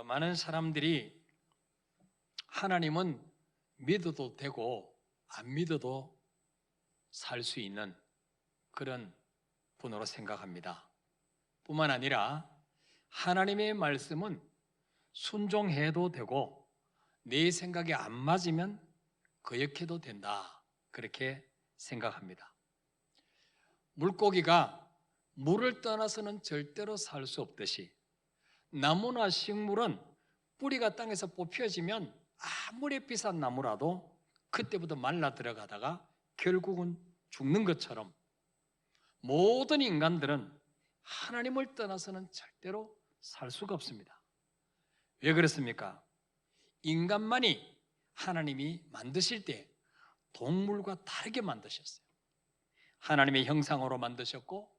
많은 사람들이 하나님은 믿어도 되고 안 믿어도 살 수 있는 그런 분으로 생각합니다. 뿐만 아니라 하나님의 말씀은 순종해도 되고 내 생각에 안 맞으면 거역해도 된다, 그렇게 생각합니다. 물고기가 물을 떠나서는 절대로 살 수 없듯이 나무나 식물은 뿌리가 땅에서 뽑혀지면 아무리 비싼 나무라도 그때부터 말라 들어가다가 결국은 죽는 것처럼 모든 인간들은 하나님을 떠나서는 절대로 살 수가 없습니다. 왜 그렇습니까? 인간만이 하나님이 만드실 때 동물과 다르게 만드셨어요. 하나님의 형상으로 만드셨고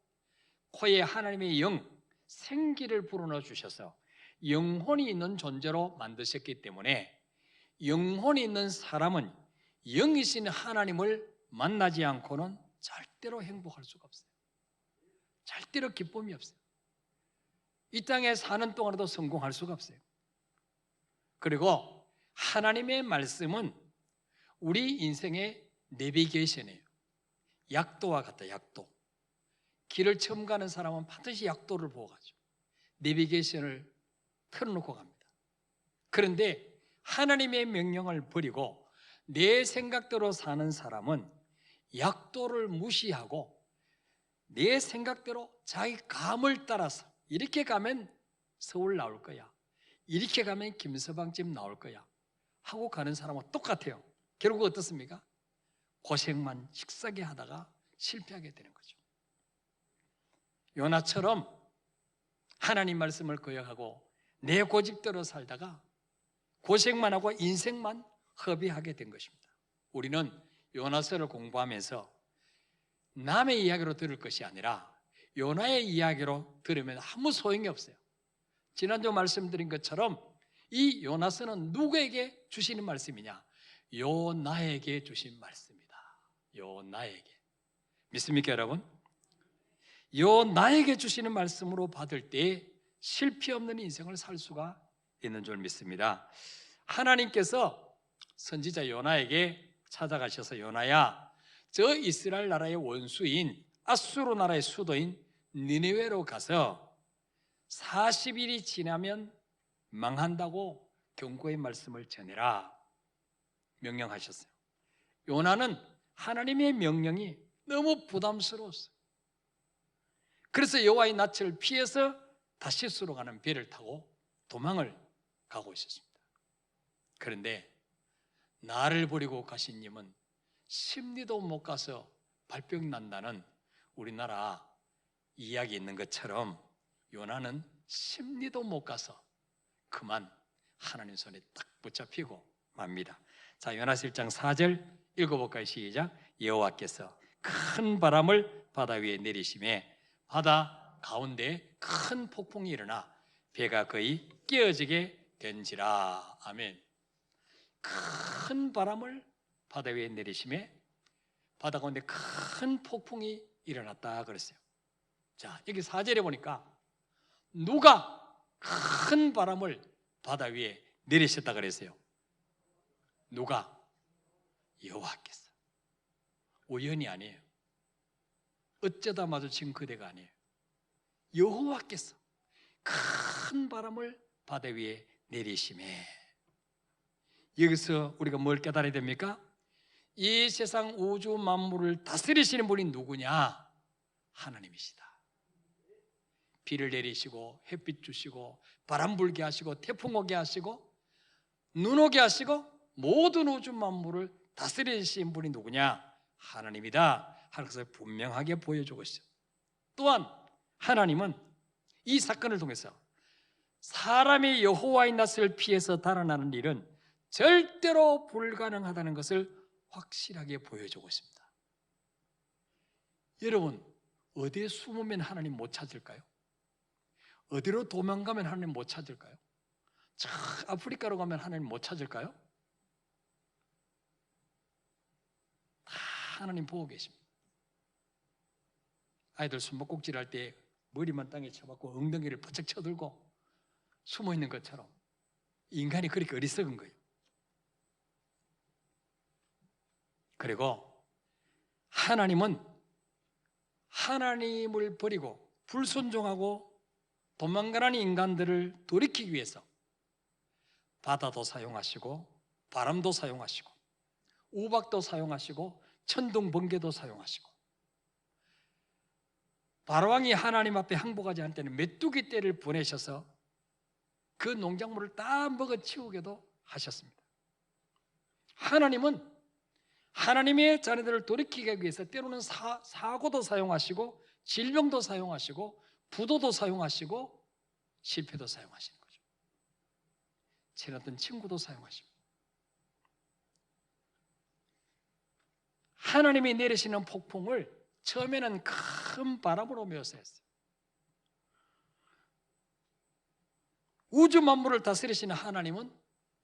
코에 하나님의 영, 생기를 불어넣어 주셔서 영혼이 있는 존재로 만드셨기 때문에 영혼이 있는 사람은 영이신 하나님을 만나지 않고는 절대로 행복할 수가 없어요. 절대로 기쁨이 없어요. 이 땅에 사는 동안에도 성공할 수가 없어요. 그리고 하나님의 말씀은 우리 인생의 내비게이션이에요. 약도와 같다, 약도. 길을 처음 가는 사람은 반드시 약도를 보고 가죠. 내비게이션을 틀어놓고 갑니다. 그런데 하나님의 명령을 버리고 내 생각대로 사는 사람은 약도를 무시하고 내 생각대로 자기 감을 따라서 이렇게 가면 서울 나올 거야, 이렇게 가면 김서방집 나올 거야 하고 가는 사람은 똑같아요. 결국 어떻습니까? 고생만 식사게 하다가 실패하게 되는 거죠. 요나처럼 하나님 말씀을 거역하고 내 고집대로 살다가 고생만 하고 인생만 허비하게 된 것입니다. 우리는 요나서를 공부하면서 남의 이야기로 들을 것이 아니라 요나의 이야기로 들으면 아무 소용이 없어요. 지난주 말씀드린 것처럼 이 요나서는 누구에게 주시는 말씀이냐? 요나에게 주신 말씀이다. 요나에게. 믿습니까, 여러분? 요나에게 주시는 말씀으로 받을 때 실패 없는 인생을 살 수가 있는 줄 믿습니다. 하나님께서 선지자 요나에게 찾아가셔서 요나야, 저 이스라엘 나라의 원수인 아수르 나라의 수도인 니느웨로 가서 40일이 지나면 망한다고 경고의 말씀을 전해라 명령하셨어요. 요나는 하나님의 명령이 너무 부담스러웠어요. 그래서 여호와의 낯을 피해서 다시스로 가는 배를 타고 도망을 가고 있었습니다. 그런데 나를 버리고 가신 님은 10리도 못 가서 발병 난다는 우리나라 이야기 있는 것처럼 요나는 10리도 못 가서 그만 하나님 손에 딱 붙잡히고 맙니다. 자, 요나서 1장 4절 읽어볼까요? 시작. 여호와께서 큰 바람을 바다 위에 내리심에 바다 가운데 큰 폭풍이 일어나 배가 거의 깨어지게 된지라. 아멘. 큰 바람을 바다 위에 내리심에 바다 가운데 큰 폭풍이 일어났다 그랬어요. 자, 여기 4절에 보니까 누가 큰 바람을 바다 위에 내리셨다 그랬어요? 누가? 여호와께서. 우연이 아니에요. 어쩌다 마주친 그대가 아니에요. 여호와께서 큰 바람을 바다 위에 내리심에. 여기서 우리가 뭘 깨달아야 됩니까? 이 세상 우주 만물을 다스리시는 분이 누구냐? 하나님이시다. 비를 내리시고 햇빛 주시고 바람 불게 하시고 태풍 오게 하시고 눈 오게 하시고 모든 우주 만물을 다스리시는 분이 누구냐? 하나님이다 하는 것을 분명하게 보여주고 있어요. 또한 하나님은 이 사건을 통해서 사람이 여호와의 낯을 피해서 달아나는 일은 절대로 불가능하다는 것을 확실하게 보여주고 있습니다. 여러분, 어디에 숨으면 하나님 못 찾을까요? 어디로 도망가면 하나님 못 찾을까요? 저 아프리카로 가면 하나님 못 찾을까요? 다 하나님 보고 계십니다. 아이들 숨바꼭질 할 때 머리만 땅에 쳐박고 엉덩이를 바짝 쳐들고 숨어 있는 것처럼 인간이 그렇게 어리석은 거예요. 그리고 하나님은 하나님을 버리고 불순종하고 도망가는 인간들을 돌이키기 위해서 바다도 사용하시고 바람도 사용하시고 우박도 사용하시고 천둥 번개도 사용하시고, 바로왕이 하나님 앞에 항복하지 않을 때는 메뚜기 떼를 보내셔서 그 농작물을 다 먹어치우게도 하셨습니다. 하나님은 하나님의 자녀들을 돌이키기 위해서 때로는 사고도 사용하시고 질병도 사용하시고 부도도 사용하시고 실패도 사용하시는 거죠. 친했던 친구도 사용하시고, 하나님이 내리시는 폭풍을 처음에는 큰 바람으로 묘사했어요. 우주 만물을 다스리시는 하나님은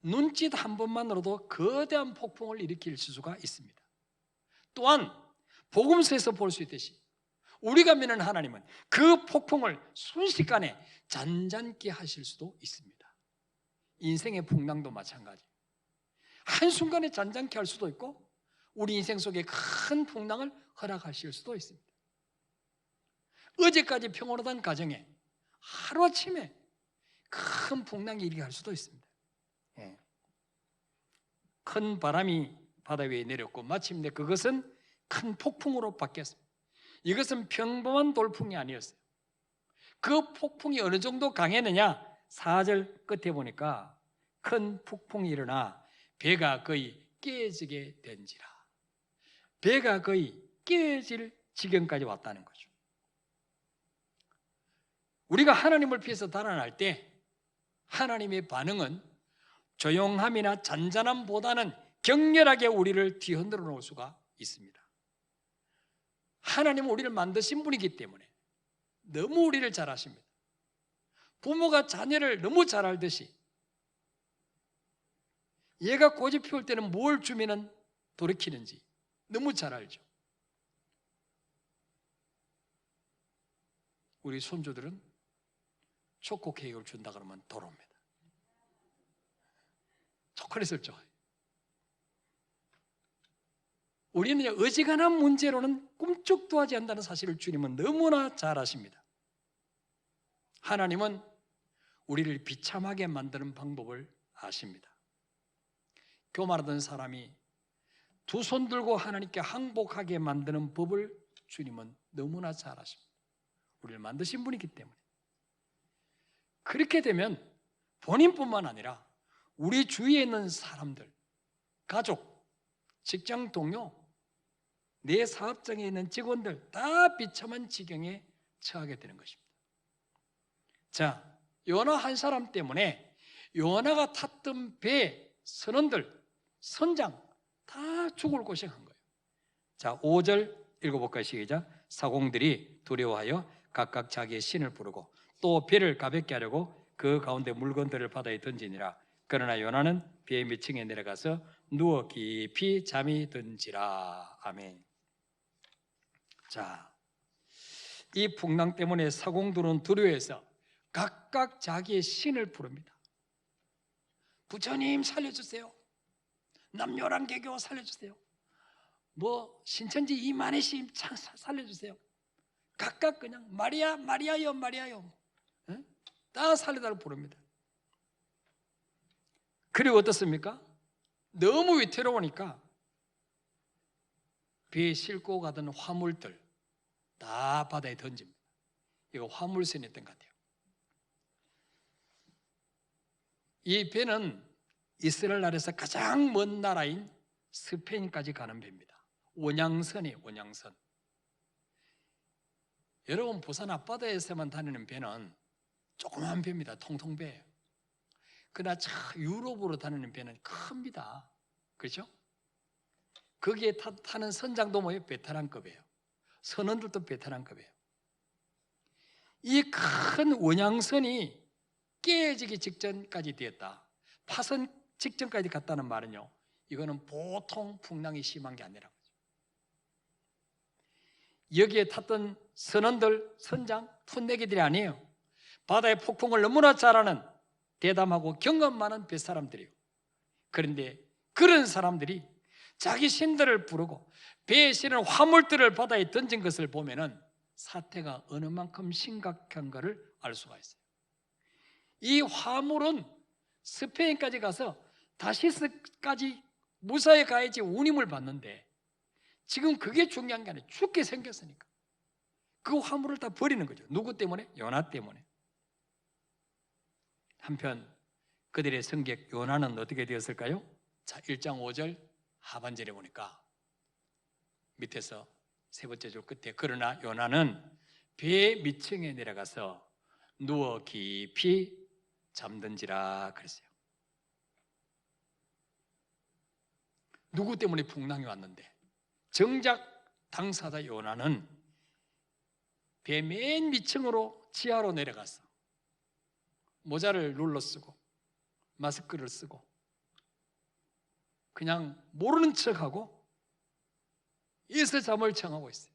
눈짓 한 번만으로도 거대한 폭풍을 일으킬 수가 있습니다. 또한 복음서에서 볼 수 있듯이 우리가 믿는 하나님은 그 폭풍을 순식간에 잔잔케 하실 수도 있습니다. 인생의 풍랑도 마찬가지. 한순간에 잔잔케 할 수도 있고 우리 인생 속에 큰 풍랑을 허락하실 수도 있습니다. 어제까지 평온하던 가정에 하루아침에 큰 풍랑이 일어날 수도 있습니다. 큰 바람이 바다 위에 내렸고 마침내 그것은 큰 폭풍으로 바뀌었습니다. 이것은 평범한 돌풍이 아니었어요. 그 폭풍이 어느 정도 강했느냐? 4절 끝에 보니까 큰 폭풍이 일어나 배가 거의 깨지게 된지라. 배가 거의 깨질 지경까지 왔다는 거죠. 우리가 하나님을 피해서 달아날 때 하나님의 반응은 조용함이나 잔잔함보다는 격렬하게 우리를 뒤흔들어 놓을 수가 있습니다. 하나님은 우리를 만드신 분이기 때문에 너무 우리를 잘 아십니다. 부모가 자녀를 너무 잘 알듯이 얘가 고집 피울 때는 뭘 주면 돌이키는지 너무 잘 알죠. 우리 손주들은 초코 케이크를 준다 그러면 돌아옵니다. 초콜릿을 좋아해요. 우리는 어지간한 문제로는 꿈쩍도 하지 않는다는 사실을 주님은 너무나 잘 아십니다. 하나님은 우리를 비참하게 만드는 방법을 아십니다. 교만하던 사람이 두 손 들고 하나님께 항복하게 만드는 법을 주님은 너무나 잘 아십니다. 우리를 만드신 분이기 때문에. 그렇게 되면 본인뿐만 아니라 우리 주위에 있는 사람들, 가족, 직장 동료, 내 사업장에 있는 직원들 다 비참한 지경에 처하게 되는 것입니다. 자, 요나 한 사람 때문에 요나가 탔던 배 선원들, 선장 다 죽을 고생한 거예요. 자, 5절 읽어볼까요? 시작. 사공들이 두려워하여 각각 자기의 신을 부르고 또 배를 가볍게 하려고 그 가운데 물건들을 바다에 던지니라. 그러나 요나는 배의 밑층에 내려가서 누워 깊이 잠이 든지라. 아멘. 자, 이 풍랑 때문에 사공들은 두려워해서 각각 자기의 신을 부릅니다. 부처님 살려주세요. 남요란개교 살려주세요. 뭐 신천지 이만희 씨 살려주세요. 각각 그냥 마리아, 마리아요, 마리아요. 다 살려달라고 부릅니다. 그리고 어떻습니까? 너무 위태로우니까 배에 싣고 가던 화물들 다 바다에 던집니다. 이거 화물선이었던 것 같아요. 이 배는 이스라엘 나라에서 가장 먼 나라인 스페인까지 가는 배입니다. 원양선이에요, 원양선. 여러분 부산 앞바다에서만 다니는 배는 조그만 배입니다. 통통배예요. 그러나 유럽으로 다니는 배는 큽니다. 그렇죠? 거기에 타는 선장도 뭐예요? 베테랑급이에요. 선원들도 베테랑급이에요. 이 큰 원양선이 깨지기 직전까지 되었다. 파선 직전까지 갔다는 말은요, 이거는 보통 풍랑이 심한 게 아니라고. 여기에 탔던 선원들, 선장, 풋내기들이 아니에요. 바다의 폭풍을 너무나 잘 아는 대담하고 경험 많은 뱃사람들이에요. 그런데 그런 사람들이 자기 신들을 부르고 배에 실은 화물들을 바다에 던진 것을 보면은 사태가 어느 만큼 심각한가를 알 수가 있어요. 이 화물은 스페인까지 가서 다시스까지 무사히 가야지 운임을 받는데 지금 그게 중요한 게 아니에요. 죽게 생겼으니까 그 화물을 다 버리는 거죠. 누구 때문에? 요나 때문에. 한편 그들의 승객 요나는 어떻게 되었을까요? 자, 1장 5절 하반절에 보니까 밑에서 세 번째 줄 끝에 그러나 요나는 배의 밑층에 내려가서 누워 깊이 잠든지라 그랬어요. 누구 때문에 풍랑이 왔는데 정작 당사자 요나는 배 맨 밑층으로 지하로 내려가서 모자를 눌러 쓰고 마스크를 쓰고 그냥 모르는 척하고 이에서 잠을 청하고 있어요.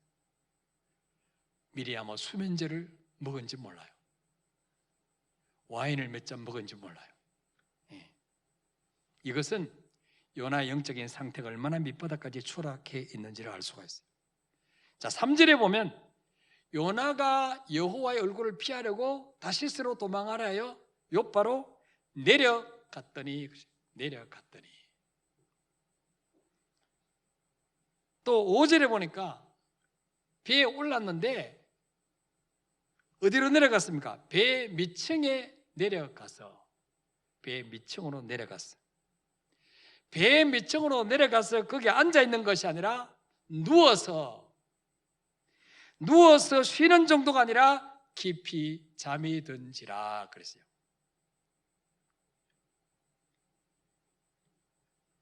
미리 아마 수면제를 먹은지 몰라요. 와인을 몇 잔 먹은지 몰라요. 이것은 요나의 영적인 상태가 얼마나 밑바닥까지 추락해 있는지를 알 수가 있어요. 자, 3절에 보면 요나가 여호와의 얼굴을 피하려고 다시스로 도망하려 하여 욥바로 내려갔더니 또 5절에 보니까 배에 올랐는데 어디로 내려갔습니까? 배 밑층에 내려가서 배 밑층으로 내려갔어요. 배 밑층으로 내려가서 거기 앉아 있는 것이 아니라 누워서 쉬는 정도가 아니라 깊이 잠이 든지라 그랬어요.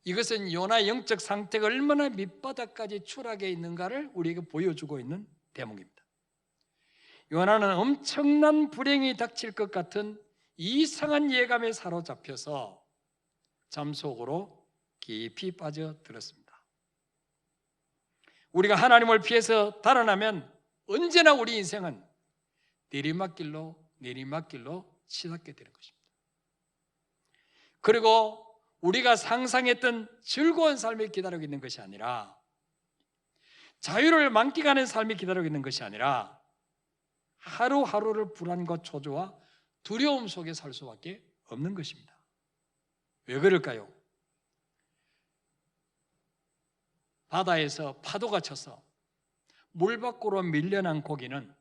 이것은 요나의 영적 상태가 얼마나 밑바닥까지 추락해 있는가를 우리에게 보여주고 있는 대목입니다. 요나는 엄청난 불행이 닥칠 것 같은 이상한 예감에 사로잡혀서 잠속으로 깊이 빠져들었습니다. 우리가 하나님을 피해서 달아나면 언제나 우리 인생은 내리막길로 치닫게 되는 것입니다. 그리고 우리가 상상했던 즐거운 삶이 기다리고 있는 것이 아니라 자유를 만끽하는 삶이 기다리고 있는 것이 아니라 하루하루를 불안과 초조와 두려움 속에 살 수밖에 없는 것입니다. 왜 그럴까요? 바다에서 파도가 쳐서 물 밖으로 밀려난 고기는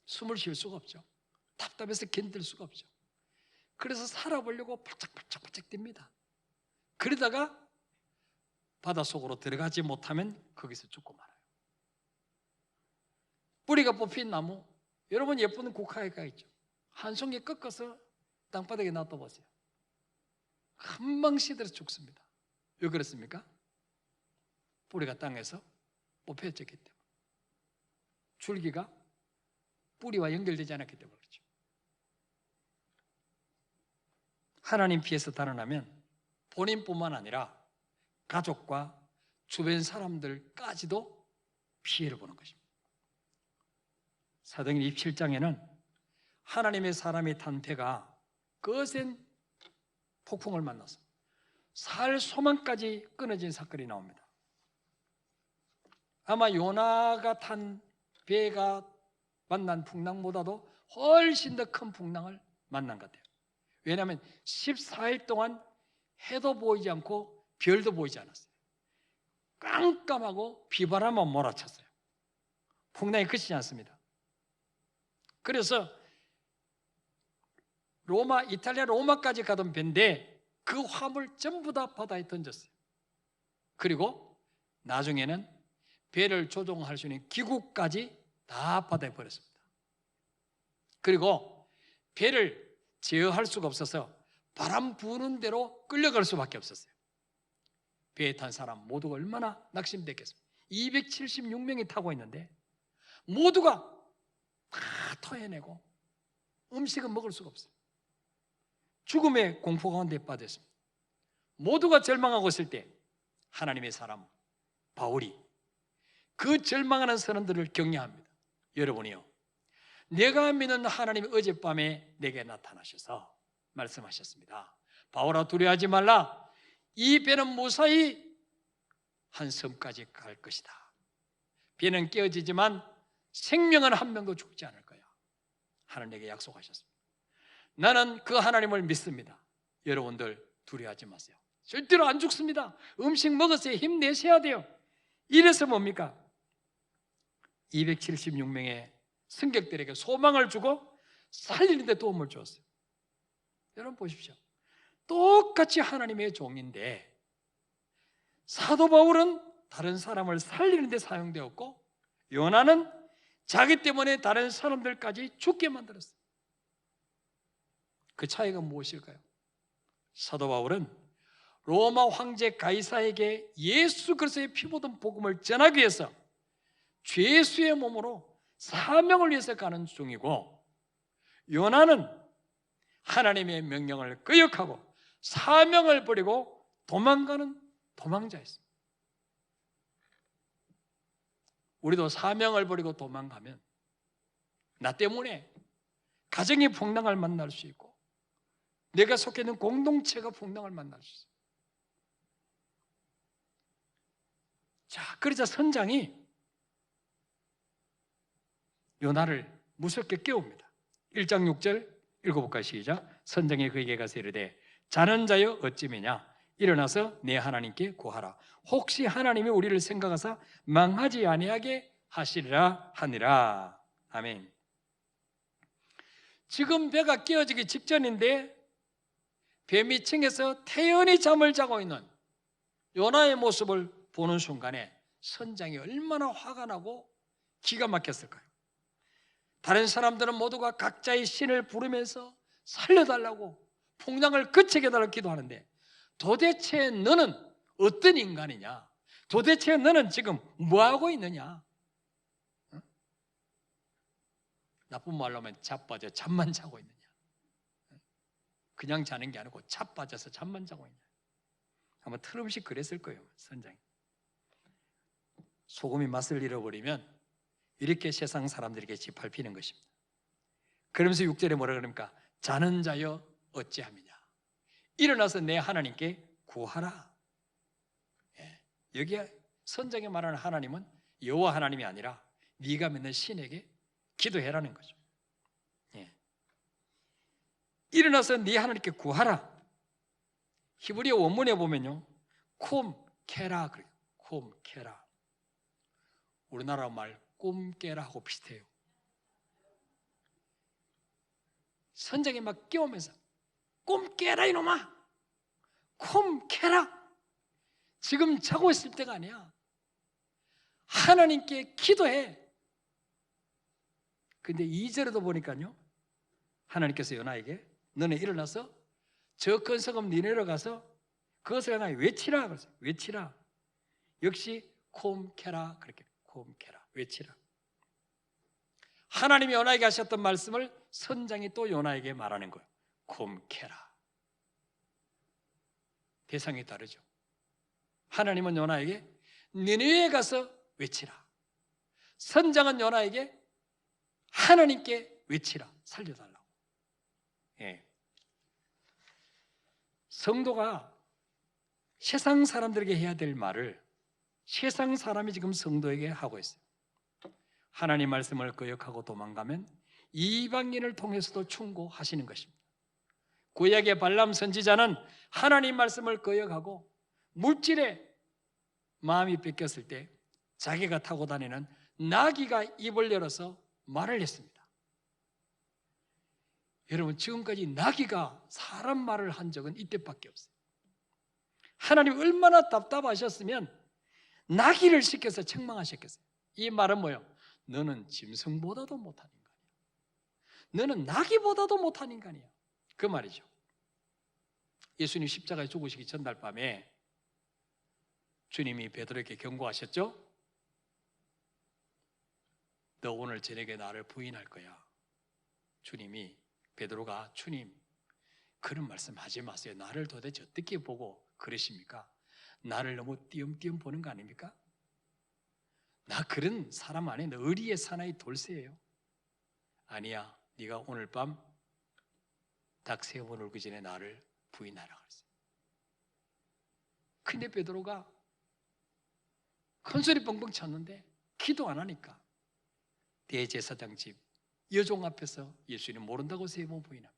숨을 쉴 수가 없죠. 답답해서 견딜 수가 없죠. 그래서 살아보려고 바짝바짝 뜁니다. 그러다가 바닷속으로 들어가지 못하면 거기서 죽고 말아요. 뿌리가 뽑힌 나무, 여러분 예쁜 국화가 있죠. 한 송이 꺾어서 땅바닥에 놔둬보세요. 금방 시들어 죽습니다. 왜 그렇습니까? 뿌리가 땅에서 뽑혀졌기 때문에. 줄기가 뿌리와 연결되지 않았기 때문에 그렇죠. 하나님 피해서 달아나면 본인뿐만 아니라 가족과 주변 사람들까지도 피해를 보는 것입니다. 사도행전 27장에는 하나님의 사람이 탄 배가 거센 폭풍을 만나서 살 소망까지 끊어진 사건이 나옵니다. 아마 요나가 탄 배가 만난 풍랑보다도 훨씬 더 큰 풍랑을 만난 것 같아요. 왜냐하면 14일 동안 해도 보이지 않고 별도 보이지 않았어요. 깜깜하고 비바람만 몰아쳤어요. 풍랑이 그치지 않습니다. 그래서 이탈리아 로마까지 가던 배인데 그 화물 전부 다 바다에 던졌어요. 그리고 나중에는 배를 조종할 수 있는 기구까지 다 바다에 버렸습니다. 그리고 배를 제어할 수가 없어서 바람 부는 대로 끌려갈 수밖에 없었어요. 배에 탄 사람 모두가 얼마나 낙심됐겠습니까? 276명이 타고 있는데 모두가 다 토해내고 음식은 먹을 수가 없어요. 죽음의 공포 가운데 빠졌습니다. 모두가 절망하고 있을 때 하나님의 사람 바울이 그 절망하는 사람들을 격려합니다. 여러분이요, 내가 믿는 하나님이 어젯밤에 내게 나타나셔서 말씀하셨습니다. 바울아, 두려워하지 말라. 이 배는 무사히 한 섬까지 갈 것이다. 배는 깨어지지만 생명은 한 명도 죽지 않을 거야. 하나님에게 약속하셨습니다. 나는 그 하나님을 믿습니다. 여러분들 두려워하지 마세요. 절대로 안 죽습니다. 음식 먹으세요. 힘내셔야 돼요. 이래서 뭡니까? 276명의 승객들에게 소망을 주고 살리는 데 도움을 주었어요. 여러분 보십시오. 똑같이 하나님의 종인데 사도 바울은 다른 사람을 살리는 데 사용되었고 요나는 자기 때문에 다른 사람들까지 죽게 만들었어요. 그 차이가 무엇일까요? 사도 바울은 로마 황제 가이사에게 예수 그리스도의 피 묻은 복음을 전하기 위해서 죄수의 몸으로 사명을 위해서 가는 중이고, 요나는 하나님의 명령을 거역하고 사명을 버리고 도망가는 도망자였습니다. 우리도 사명을 버리고 도망가면 나 때문에 가정이 풍랑을 만날 수 있고 내가 속해 있는 공동체가 풍랑을 만날 수 있어요. 자, 그러자 선장이 요나를 무섭게 깨웁니다. 1장 6절 읽어볼까요? 시작. 선장이 그에게 가서 이르되 자는 자여 어찌매냐 일어나서 내 하나님께 구하라. 혹시 하나님이 우리를 생각하사 망하지 아니하게 하시리라 하니라. 아멘. 지금 배가 깨어지기 직전인데 배 밑층에서 태연히 잠을 자고 있는 요나의 모습을 보는 순간에 선장이 얼마나 화가 나고 기가 막혔을까요? 다른 사람들은 모두가 각자의 신을 부르면서 살려달라고 풍랑을 그치게 해달라고 기도하는데 도대체 너는 어떤 인간이냐? 도대체 너는 지금 뭐하고 있느냐? 응? 나쁜 말로 하면 자빠져 잠만 자고 있느냐? 그냥 자는 게 아니고 자빠져서 잠만 자고 있느냐? 아마 틀림없이 그랬을 거예요. 선장이. 소금이 맛을 잃어버리면 이렇게 세상 사람들에게 짓밟히는 것입니다. 그러면서 6절에 뭐라 그럽니까? 자는 자여 어찌함이냐? 일어나서 내 하나님께 구하라. 예, 여기에 선장이 말하는 하나님은 여호와 하나님이 아니라 네가 믿는 신에게 기도해라는 거죠. 예. 일어나서 네 하나님께 구하라. 히브리어 원문에 보면요, 쿰 케라 그래요. 쿰 케라. 우리나라 말 꿈깨라하고 비슷해요. 선장이 막 깨우면서 꿈깨라 이놈아, 꿈깨라. 지금 자고 있을 때가 아니야. 하나님께 기도해. 근데 2절에도 보니까요, 하나님께서 요나에게 너네 일어나서 저 큰 성읍 니네로 가서 그것을 하나 외치라. 그래서 외치라. 역시 콤케라. 그렇게 콤케라 외치라. 하나님이 요나에게 하셨던 말씀을 선장이 또 요나에게 말하는 거예요. 콤케라. 대상이 다르죠. 하나님은 요나에게 니네에 가서 외치라. 선장은 요나에게 하나님께 외치라. 살려달라고. 예. 성도가 세상 사람들에게 해야 될 말을 세상 사람이 지금 성도에게 하고 있어요. 하나님 말씀을 거역하고 도망가면 이방인을 통해서도 충고하시는 것입니다. 구약의 발람 선지자는 하나님 말씀을 거역하고 물질에 마음이 뺏겼을 때 자기가 타고 다니는 나귀가 입을 열어서 말을 했습니다. 여러분, 지금까지 나귀가 사람 말을 한 적은 이때밖에 없어요. 하나님 얼마나 답답하셨으면 나귀를 시켜서 책망하셨겠어요. 이 말은 뭐예요? 너는 짐승보다도 못한 인간이야. 너는 나귀보다도 못한 인간이야. 그 말이죠. 예수님 십자가에 죽으시기 전날 밤에 주님이 베드로에게 경고하셨죠? 너 오늘 저녁에 나를 부인할 거야. 주님이 베드로가 주님 그런 말씀 하지 마세요. 나를 도대체 어떻게 보고 그러십니까? 나를 너무 띄엄띄엄 보는 거 아닙니까? 나 그런 사람 아니야. 너 의리의 사나이 돌쇠예요. 아니야. 네가 오늘 밤 닭 3번 울기 전에 나를 부인하라 그랬어요. 근데 베드로가 큰 소리 뻥뻥 쳤는데 기도 안 하니까 대제사장 집 여종 앞에서 예수님 모른다고 3번 부인합니다.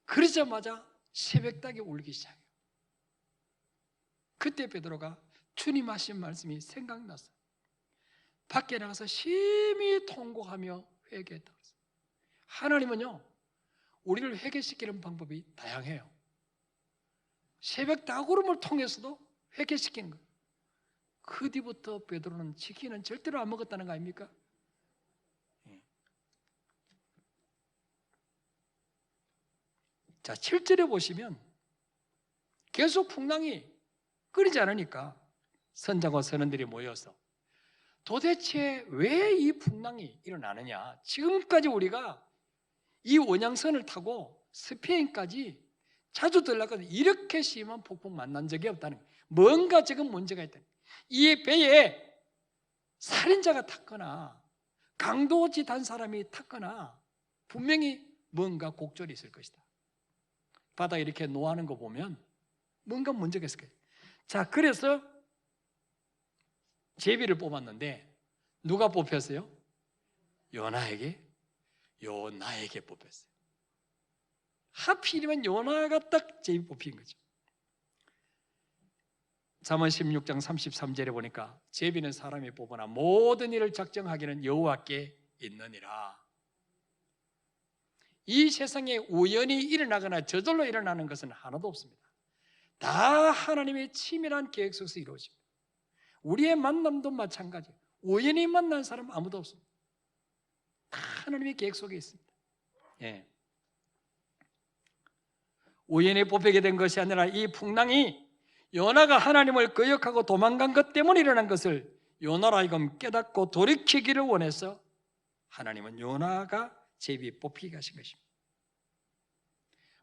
그러자마자 새벽닭이 울기 시작해요. 그때 베드로가 주님 하신 말씀이 생각났어요. 밖에 나가서 심히 통곡하며 회개했다고 했어요. 하나님은요, 우리를 회개시키는 방법이 다양해요. 새벽 닭울음을 통해서도 회개시키는 거예요. 그 뒤부터 베드로는 치킨은 절대로 안 먹었다는 거 아닙니까? 자, 7절에 보시면 계속 풍랑이 끊이지 않으니까 선자와 선원들이 모여서 도대체 왜 이 풍랑이 일어나느냐? 지금까지 우리가 이 원양선을 타고 스페인까지 자주 들어가서 이렇게 심한 폭풍 만난 적이 없다는 거예요. 뭔가 지금 문제가 있다. 이 배에 살인자가 탔거나 강도짓한 사람이 탔거나 분명히 뭔가 곡절이 있을 것이다. 바다에 이렇게 노하는 거 보면 뭔가 문제가 있을 거예요. 자, 그래서 제비를 뽑았는데 누가 뽑혔어요? 요나에게 뽑혔어요. 하필이면 요나가 딱 제비 뽑힌 거죠. 잠언 16장 33절에 보니까 제비는 사람이 뽑으나 모든 일을 작정하기는 여호와께 있느니라. 이 세상에 우연히 일어나거나 저절로 일어나는 것은 하나도 없습니다. 다 하나님의 치밀한 계획 속에서 이루어집니다. 우리의 만남도 마찬가지예요. 우연히 만난 사람 아무도 없습니다. 다 하나님의 계획 속에 있습니다. 예. 우연히 뽑히게 된 것이 아니라 이 풍랑이 요나가 하나님을 거역하고 도망간 것 때문에 일어난 것을 요나로 하여금 깨닫고 돌이키기를 원해서 하나님은 요나가 제비에 뽑히게 하신 것입니다.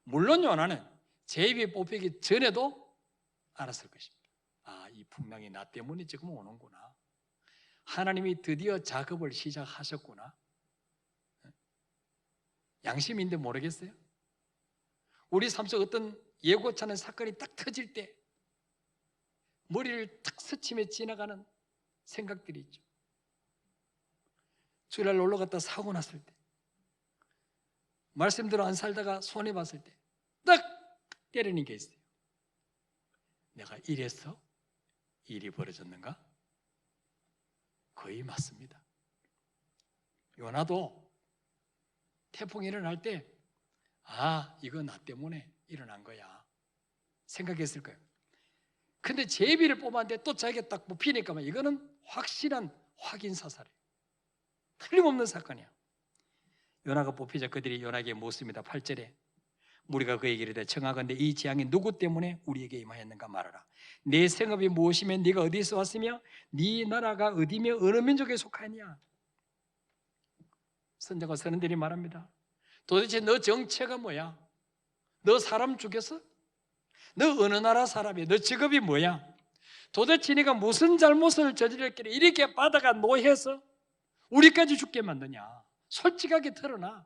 물론 요나는 제비에 뽑히기 전에도 알았을 것입니다. 아, 이 풍랑이 나 때문에 지금 오는구나. 하나님이 드디어 작업을 시작하셨구나. 양심인데 모르겠어요? 우리 삶 속 어떤 예고치 않은 사건이 딱 터질 때 머리를 탁 스치며 지나가는 생각들이 있죠. 주일날 놀러 갔다 사고 났을 때, 말씀대로 안 살다가 손해봤을 때 딱 때리는 게 있어요. 내가 이래서 일이 벌어졌는가? 거의 맞습니다. 요나도 태풍이 일어날 때 이거 나 때문에 일어난 거야 생각했을 거예요. 근데 제비를 뽑았는데 또 자기가 딱 뽑히니까 이거는 확실한 확인 사살이에요. 틀림없는 사건이야. 요나가 뽑히자 그들이 요나에게 묻습니다. 8절에 무리가 그에게 이르되 청하건대 이 재앙이 누구 때문에 우리에게 임하였는가 말하라. 내 생업이 무엇이며 네가 어디서 왔으며 네 나라가 어디며 어느 민족에 속하느냐. 선자가 선원들이 말합니다. 도대체 너 정체가 뭐야? 너 사람 죽였어? 너 어느 나라 사람이야? 너 직업이 뭐야? 도대체 네가 무슨 잘못을 저질렀길래 이렇게 바다가 노해서 우리까지 죽게 만드냐? 솔직하게 털어놔.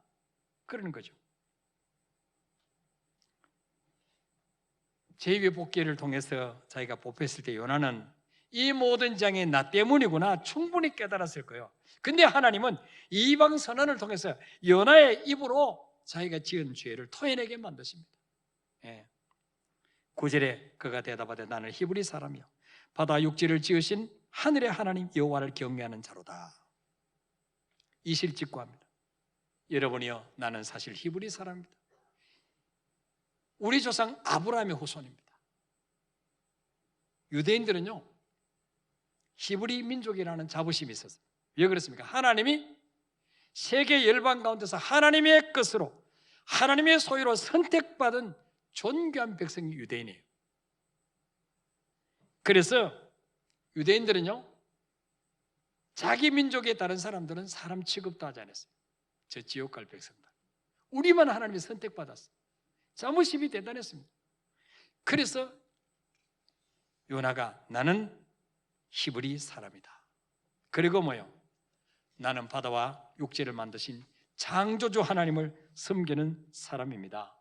그러는 거죠. 제비 뽑기를 통해서 자기가 뽑혔을 때 요나는 이 모든 장이 나 때문이구나 충분히 깨달았을 거예요. 근데 하나님은 이방 선언을 통해서 요나의 입으로 자기가 지은 죄를 토해내게 만드십니다. 9절에 그가 대답하되 나는 히브리 사람이요 바다 육지를 지으신 하늘의 하나님 여호와를 경외하는 자로다. 이실직고합니다. 여러분이요, 나는 사실 히브리 사람입니다. 우리 조상 아브라함의 후손입니다. 유대인들은요 히브리 민족이라는 자부심이 있었어요. 왜 그렇습니까? 하나님이 세계 열방 가운데서 하나님의 것으로 하나님의 소유로 선택받은 존귀한 백성이 유대인이에요. 그래서 유대인들은요 자기 민족에 다른 사람들은 사람 취급도 하지 않았어요. 저 지옥 갈 백성들. 우리만 하나님이 선택받았어요. 자부심이 대단했습니다. 그래서 요나가 나는 히브리 사람이다. 그리고 뭐요? 나는 바다와 육지를 만드신 창조주 하나님을 섬기는 사람입니다.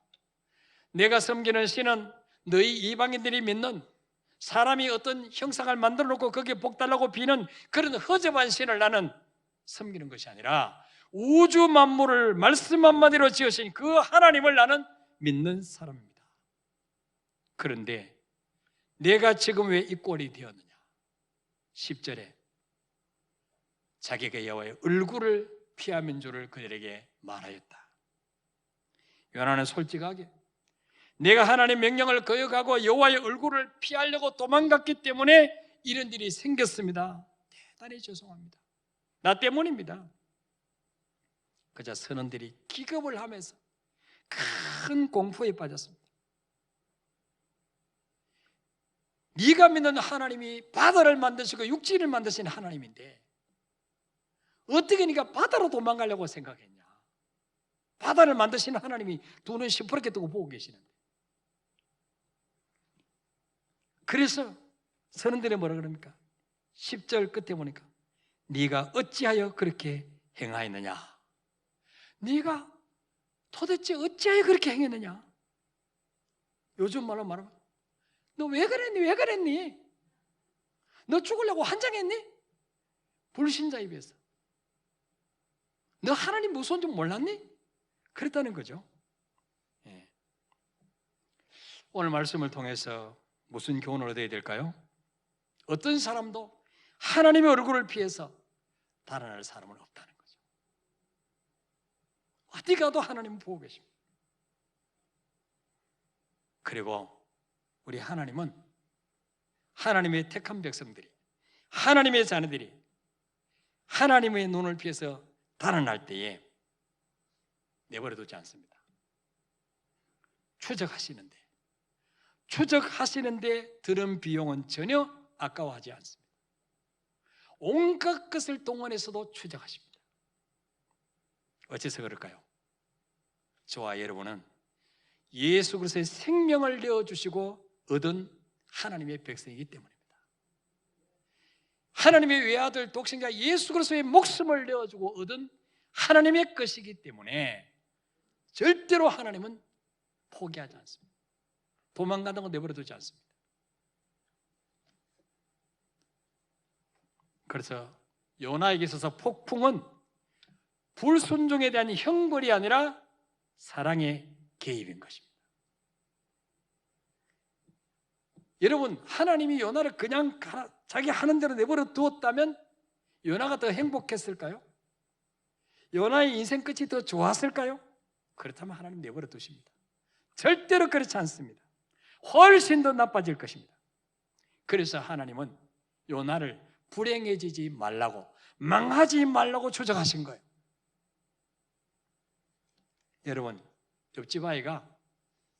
내가 섬기는 신은 너희 이방인들이 믿는 사람이 어떤 형상을 만들어 놓고 거기에 복 달라고 비는 그런 허접한 신을 나는 섬기는 것이 아니라 우주 만물을 말씀 한마디로 지으신 그 하나님을 나는 믿는 사람입니다. 그런데 내가 지금 왜 이 꼴이 되었느냐? 10절에 자기가 여호와의 얼굴을 피하는 줄을 그들에게 말하였다. 요나는 솔직하게 내가 하나님의 명령을 거역하고 여호와의 얼굴을 피하려고 도망갔기 때문에 이런 일이 생겼습니다. 대단히 죄송합니다. 나 때문입니다. 그자 선원들이 기겁을 하면서 큰 공포에 빠졌습니다. 네가 믿는 하나님이 바다를 만드시고 육지를 만드신 하나님인데 어떻게 네가 바다로 도망가려고 생각했냐? 바다를 만드신 하나님이 두 눈 시퍼렇게 뜨고 보고 계시는데. 그래서 선원들이 뭐라 그럽니까? 10절 끝에 보니까 네가 어찌하여 그렇게 행하였느냐? 네가 도대체 어찌하여 그렇게 행했느냐? 요즘 말로 말하면 너 왜 그랬니? 왜 그랬니? 너 죽으려고 환장했니? 불신자에 비해서 너 하나님 무서운 줄 몰랐니? 그랬다는 거죠. 예. 오늘 말씀을 통해서 무슨 교훈을 얻어야 될까요? 어떤 사람도 하나님의 얼굴을 피해서 달아날 사람은 없다는 거죠. 어디 가도 하나님은 보고 계십니다. 그리고 우리 하나님은 하나님의 택한 백성들이, 하나님의 자녀들이 하나님의 눈을 피해서 달아날 때에 내버려두지 않습니다. 추적하시는데 들은 비용은 전혀 아까워하지 않습니다. 온갖 것을 동원해서도 추적하십니다. 어째서 그럴까요? 저와 여러분은 예수 그리스도의 생명을 내어주시고 얻은 하나님의 백성이기 때문입니다. 하나님의 외아들 독생자 예수 그리스도의 목숨을 내어주고 얻은 하나님의 것이기 때문에 절대로 하나님은 포기하지 않습니다. 도망간다고 내버려두지 않습니다. 그래서 요나에게 있어서 폭풍은 불순종에 대한 형벌이 아니라 사랑의 개입인 것입니다. 여러분, 하나님이 요나를 그냥 자기 하는 대로 내버려 두었다면 요나가 더 행복했을까요? 요나의 인생 끝이 더 좋았을까요? 그렇다면 하나님 내버려 두십니다. 절대로 그렇지 않습니다. 훨씬 더 나빠질 것입니다. 그래서 하나님은 요나를 불행해지지 말라고, 망하지 말라고 조정하신 거예요. 여러분, 옆집 아이가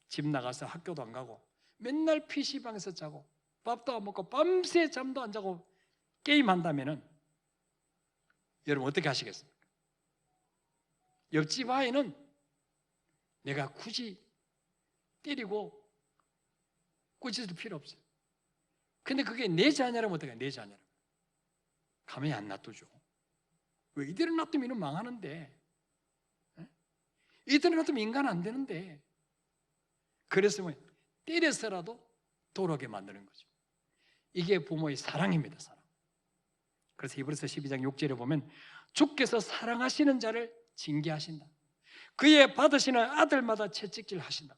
집 나가서 학교도 안 가고 맨날 PC방에서 자고 밥도 안 먹고 밤새 잠도 안 자고 게임한다면 여러분 어떻게 하시겠습니까? 옆집 아이는 내가 굳이 때리고 꾸짖을 필요 없어요. 근데 그게 내 자녀라면 어떡해? 내 자녀라면 가만히 안 놔두죠. 왜 이대로 놔두면 이는 망하는데, 이대로 놔두면 인간 안 되는데. 그래서 뭐 때려서라도 돌아오게 만드는 거죠. 이게 부모의 사랑입니다. 사랑. 그래서 히브리서 12장 6절에 보면 주께서 사랑하시는 자를 징계하신다. 그의 받으시는 아들마다 채찍질 하신다.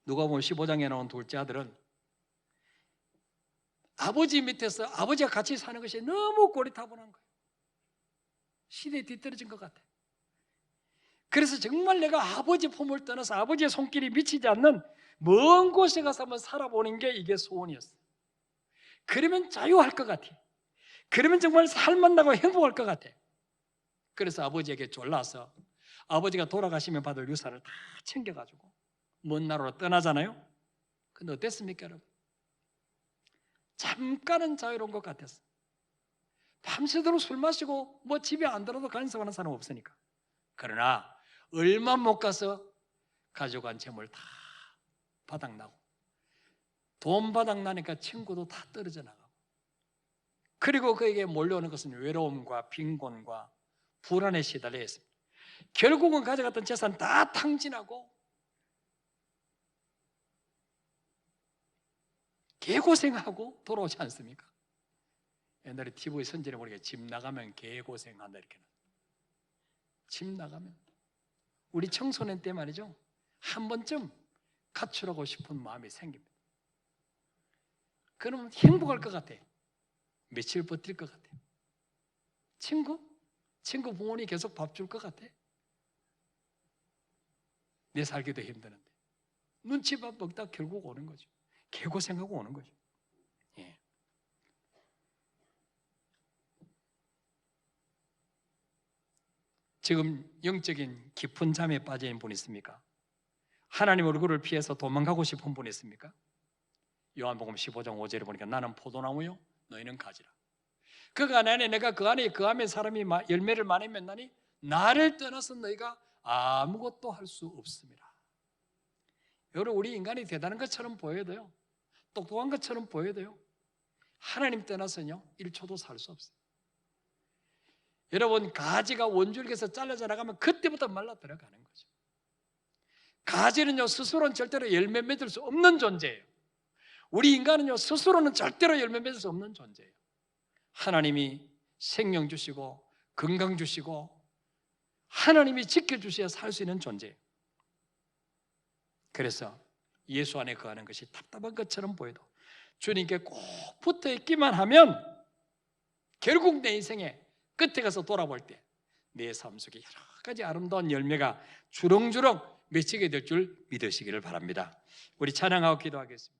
누가복음 15장에 나온 둘째 아들은 아버지 밑에서 아버지가 같이 사는 것이 너무 고리타분한 거예요. 시대에 뒤떨어진 것 같아요. 그래서 정말 내가 아버지 품을 떠나서 아버지의 손길이 미치지 않는 먼 곳에 가서 한번 살아보는 게 이게 소원이었어요. 그러면 자유할 것 같아요. 그러면 정말 살만나고 행복할 것 같아요. 그래서 아버지에게 졸라서 아버지가 돌아가시면 받을 유산을 다 챙겨가지고 먼 나라로 떠나잖아요. 근데 어땠습니까, 여러분? 잠깐은 자유로운 것 같았어요. 밤새도록 술 마시고 뭐 집에 안 들어도 간섭하는 사람 없으니까. 그러나 얼마 못 가서 가져간 재물 다 바닥나고 돈 바닥나니까 친구도 다 떨어져 나가고 그리고 그에게 몰려오는 것은 외로움과 빈곤과 불안에 시달려 했습니다. 결국은 가져갔던 재산 다 탕진하고 개고생하고 돌아오지 않습니까? 옛날에 TV 선전에 보니까 집 나가면 개고생한다 이렇게. 집 나가면 우리 청소년 때 말이죠, 한 번쯤 가출하고 싶은 마음이 생깁니다. 그러면 행복할 것 같아. 며칠 버틸 것 같아. 친구 부모님 계속 밥 줄 것 같아. 내 살기도 힘드는데 눈치밥 먹다 결국 오는 거죠. 개고생하고 오는 거죠. 예. 지금 영적인 깊은 잠에 빠져 있는 분 있습니까? 하나님 얼굴을 피해서 도망가고 싶은 분 있습니까? 요한복음 15장 5절에 보니까 나는 포도나무요 너희는 가지라. 그가 안에 내가 그 안에 사람이 열매를 많이 맺나니 나를 떠나서 너희가 아무것도 할 수 없습니다. 여러분, 우리 인간이 대단한 것처럼 보여도요, 똑똑한 것처럼 보여도요, 하나님 떠나서는요 1초도 살 수 없어요. 여러분, 가지가 원줄기에서 잘라져 나가면 그때부터 말라 들어가는 거죠. 가지는요 스스로는 절대로 열매 맺을 수 없는 존재예요. 우리 인간은요 스스로는 절대로 열매 맺을 수 없는 존재예요. 하나님이 생명 주시고 건강 주시고 하나님이 지켜주셔야 살 수 있는 존재예요. 그래서 예수 안에 거하는 것이 답답한 것처럼 보여도 주님께 꼭 붙어 있기만 하면 결국 내 인생의 끝에 가서 돌아볼 때 내 삶 속에 여러 가지 아름다운 열매가 주렁주렁 맺히게 될 줄 믿으시기를 바랍니다. 우리 찬양하고 기도하겠습니다.